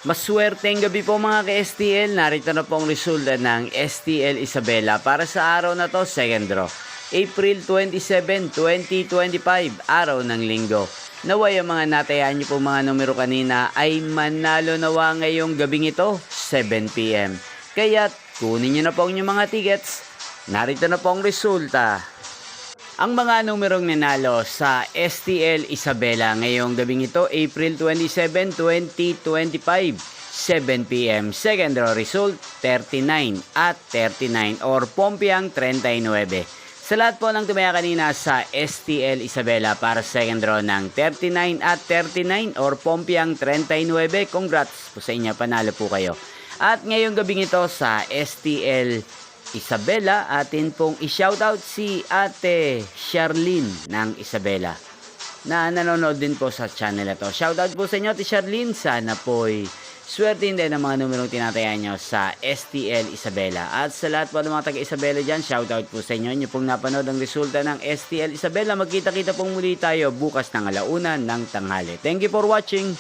Maswerteng gabi po mga ka-STL. Narito na po ang resulta ng STL Isabela para sa araw na to, second draw. April 27, 2025, araw ng linggo. Naway ang mga natayaan niyo po mga numero kanina ay manalo nawa ngayong gabing ito, 7 PM. Kaya't kunin niyo na po ang inyong mga tickets. Narito na po ang resulta. Ang mga numerong nanalo sa STL Isabela ngayong gabing ito, April 27, 2025, 7 PM. Second draw result, 39 at 39 or Pompiang 39. Sa lahat po ng tumaya kanina sa STL Isabela para second draw ng 39 at 39 or Pompiang 39, congrats po sa inyo, panalo po kayo. At ngayong gabing ito sa STL Isabela, atin pong i-shoutout si Ate Charlene ng Isabela na nanonood din po sa channel na to. Shoutout po sa inyo, Ate Charlene. Sana po'y swerte din ang mga numerong tinatayan nyo sa STL Isabela. At sa lahat po ng mga taga-Isabela dyan, shoutout po sa inyo. Inyo pong napanood ang resulta ng STL Isabela. Magkita-kita pong muli tayo bukas ng alauna ng tanghali. Thank you for watching.